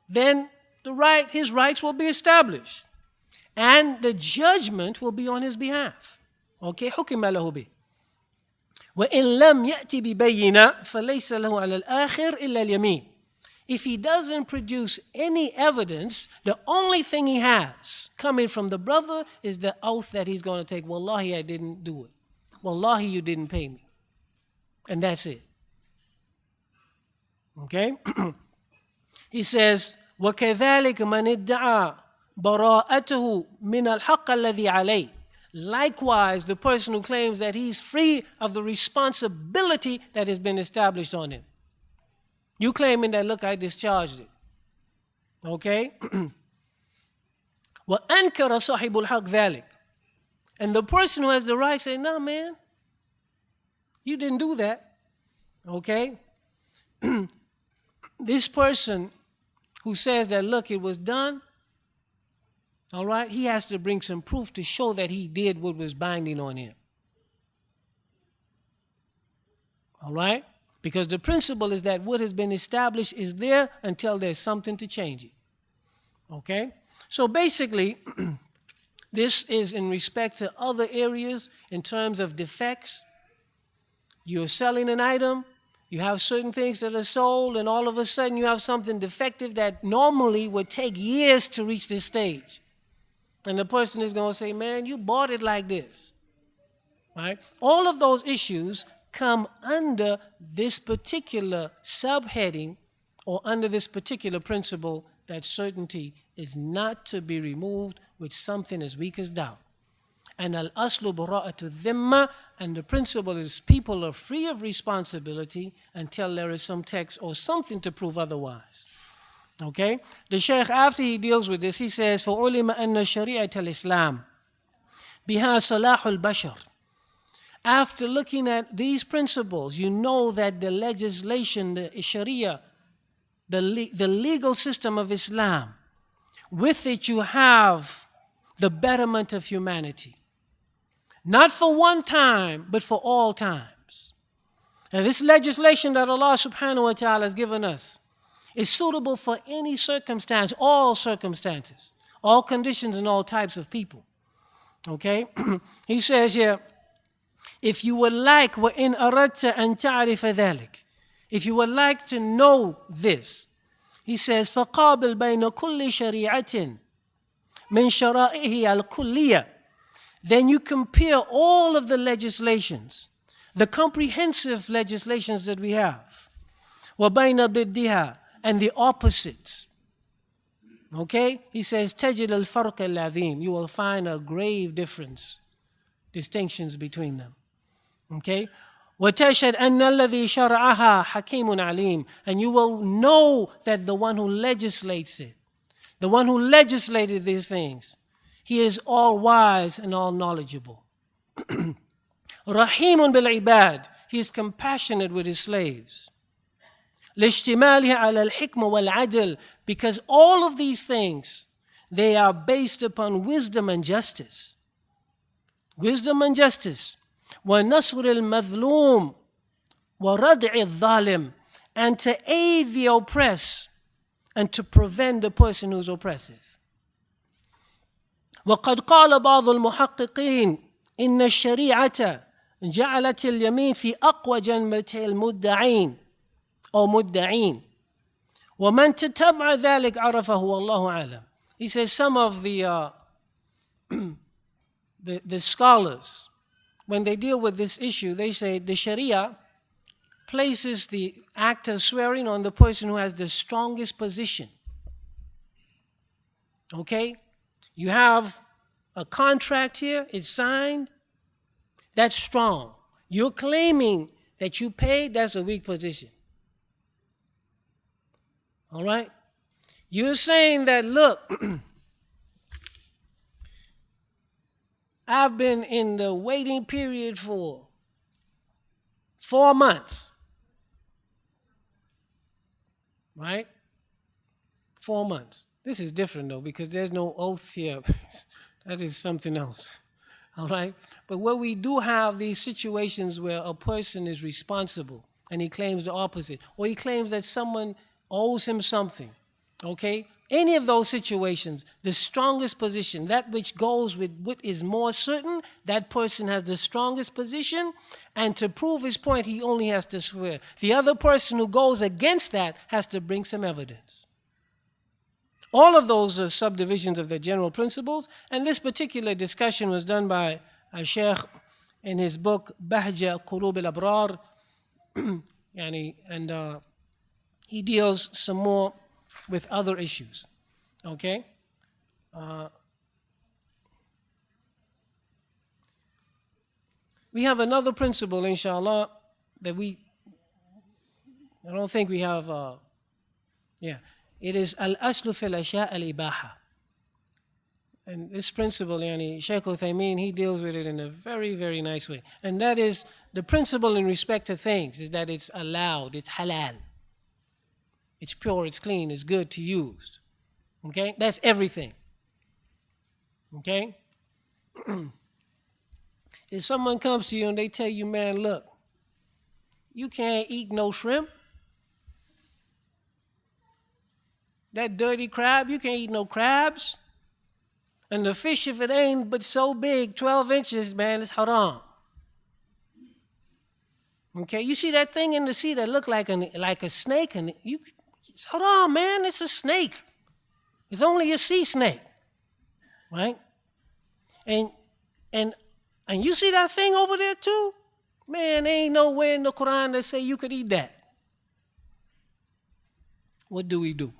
then his rights will be established. And the judgment will be on his behalf. Okay? حُكِمَ لَهُ بِهِ. وَإِن لَمْ يَأْتِ بِبَيِّنَةٍ فَلَيْسَ لَهُ عَلَى الْآخِرِ إِلَّا الْيَمِينُ. If he doesn't produce any evidence, the only thing he has coming from the brother is the oath that he's going to take. Wallahi, I didn't do it. Wallahi, you didn't pay me. And that's it. Okay? He says, وَكَذَلِكَ مَنِ ادَّعَى بَرَاءَتَهُ مِنَ الْحَقِّ الَّذِي عَلَيْهِ. Likewise, the person who claims that he's free of the responsibility that has been established on him. You claiming that, look, I discharged it. Okay? وَأَنْكَرَ صَاحِبُ الْحَقِّ ذَلِكَ. And the person who has the right say, no, man, you didn't do that. Okay? This person who says that, look, it was done, all right, he has to bring some proof to show that he did what was binding on him. All right? Because the principle is that what has been established is there until there's something to change it. Okay? So basically, this is in respect to other areas in terms of defects. You're selling an item, you have certain things that are sold, and all of a sudden you have something defective that normally would take years to reach this stage. And the person is going to say, man, you bought it like this. Right? All of those issues come under this particular subheading or under this particular principle that certainty is not to be removed with something as weak as doubt. And al-aslu bara'atu dhimma, and the principle is people are free of responsibility until there is some text or something to prove otherwise. Okay? The Shaykh, after he deals with this, he says, فَعُلِمَ أَنَّ شَرِيعَةَ الْإِسْلَامِ بِهَا صَلَاحُ الْبَشَرِ. After looking at these principles, you know that the legislation, the Sharia, the legal system of Islam, with it you have the betterment of humanity. Not for one time, but for all times. And this legislation that Allah subhanahu wa ta'ala has given us is suitable for any circumstance, all circumstances, all conditions and all types of people. Okay? He says here, if you would like, وَإِنْ أَرَدْتَ أَن تَعْرِفَ ذَلِكَ, if you would like to know this, he says, فَقَابِلْ بَيْنَ كُلِّ شَرِيعَةٍ مِنْ شَرَائِهِ الْكُلِّيَّةِ. Then you compare all of the legislations, the comprehensive legislations that we have, وَبَيْنَ ضِدِّهَا, and the opposites. Okay? He says, تَجِدَ الْفَرْقَ الْعَظِيمِ. You will find a grave difference, distinctions between them. Okay? وَتَشْهَدْ أَنَّ الَّذِي شَرَعَهَا حَكِيمٌ عَلِيمٌ. And you will know that the one who legislates it, the one who legislated these things, he is all wise and all knowledgeable. رَحِيمٌ بِالْعِبَادِ. He is compassionate with his slaves. لِاشْتِمَالِهِ عَلَى الْحِكْمَ وَالْعَدْلِ. Because all of these things, they are based upon wisdom and justice. Wisdom and justice. وَنَصْرِ الْمَظْلُومِ وَرَدْعِ الظَّالِمِ. And to aid the oppressed and to prevent the person who's oppressive. وقد قال بعض المحققين إن الشريعة جعلت اليمين في أقوى جنبتي المدعين أو مدعين ومن تتبع ذلك عرفه والله أعلم. He says some of the scholars, when they deal with this issue, they say the Sharia places the act of swearing on the person who has the strongest position. Okay? You have a contract here, it's signed, that's strong. You're claiming that you paid, that's a weak position. All right? You're saying that, look, I've been in the waiting period for 4 months. Right? 4 months. This is different though, because there's no oath here. That is something else. All right? But where we do have these situations where a person is responsible and he claims the opposite, or he claims that someone owes him something, Okay? Any of those situations, the strongest position, that which goes with what is more certain, that person has the strongest position, and to prove his point, he only has to swear. The other person who goes against that has to bring some evidence. All of those are subdivisions of the general principles, and this particular discussion was done by a sheikh in his book, Bahja Qulub al-Abrar, and he deals some more with other issues. Okay? We have another principle, inshallah, that I don't think we have, it is al-aslu fil asha' al-ibaha. And this principle, Shaykh Uthaymeen, he deals with it in a very, very nice way. And that is the principle in respect to things, is that it's allowed, it's halal. It's pure, it's clean, it's good to use. Okay? That's everything. Okay? If someone comes to you and they tell you, man, look, you can't eat no shrimp. That dirty crab, you can't eat no crabs. And the fish, if it ain't but so big, 12 inches, man, it's haram. Okay? You see that thing in the sea that look like a snake, and it's haram, man, it's a snake. It's only a sea snake, right? And you see that thing over there too? Man, there ain't nowhere in the Quran that say you could eat that. What do we do?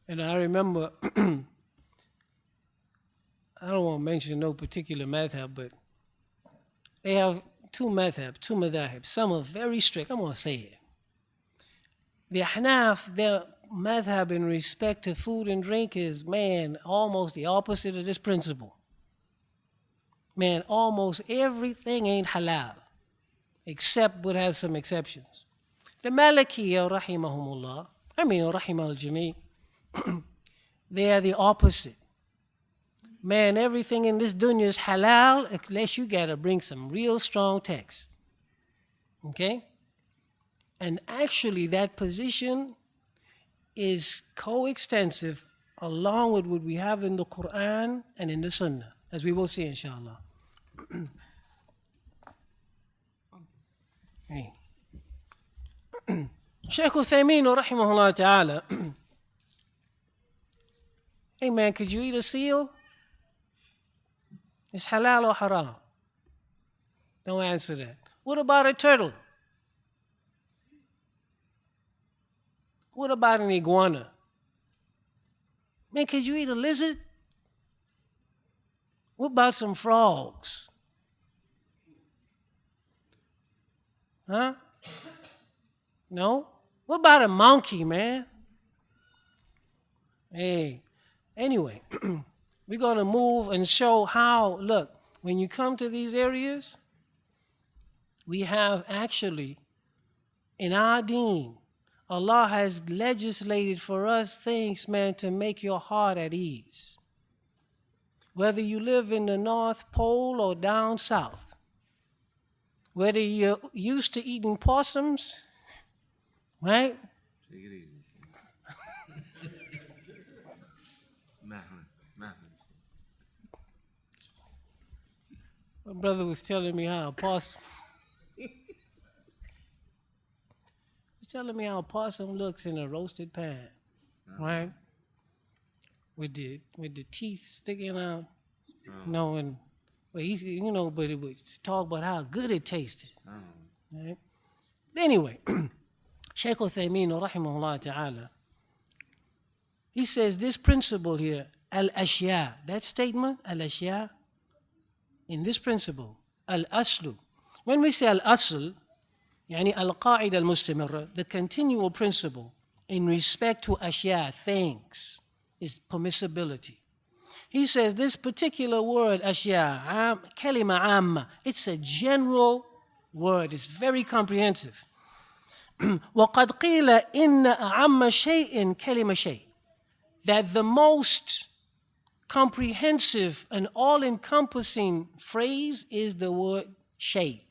And I remember, I don't want to mention no particular madhab, but they have two madhab. Some are very strict. I'm going to say it. The Ahnaf, their madhab in respect to food and drink is, man, almost the opposite of this principle. Man, almost everything ain't halal, except what has some exceptions. The Malikiyya, rahimahumullah, rahimah al-Jami', they are the opposite. Man, everything in this dunya is halal unless you got to bring some real strong text. Okay? And actually that position is coextensive along with what we have in the Quran and in the Sunnah, as we will see inshallah. Hey. Shaykh Uthaymeen rahimahullah ta'ala, hey man, could you eat a seal? It's halal or haram? Don't answer that. What about a turtle? What about an iguana? Man, could you eat a lizard? What about some frogs? Huh? No? What about a monkey, man? Hey, anyway, we're going to move and show how, look, when you come to these areas, we have actually, in our deen, Allah has legislated for us things, man, to make your heart at ease. Whether you live in the North Pole or down south, whether you're used to eating possums, right? Take it easy. My brother was telling me how a possum looks in a roasted pan, right? With the teeth sticking out, and but it was talk about how good it tasted. Right? Anyway, Shaykh Uthaymeen rahimahullah ta'ala, he says this principle here, al-ashya, that statement, al-ashya, in this principle, al-aslu. When we say al-asl, يعني al-qa'ida al-mustamirra, the continual principle in respect to ashya, things, is permissibility. He says this particular word, ashya, kalima amma, it's a general word, it's very comprehensive. وَقَدْ قِيلَ إِنَّ أَعَمَّ شَيْءٍ كَلِمَ شَيْءٍ, that the most comprehensive and all-encompassing phrase is the word shay.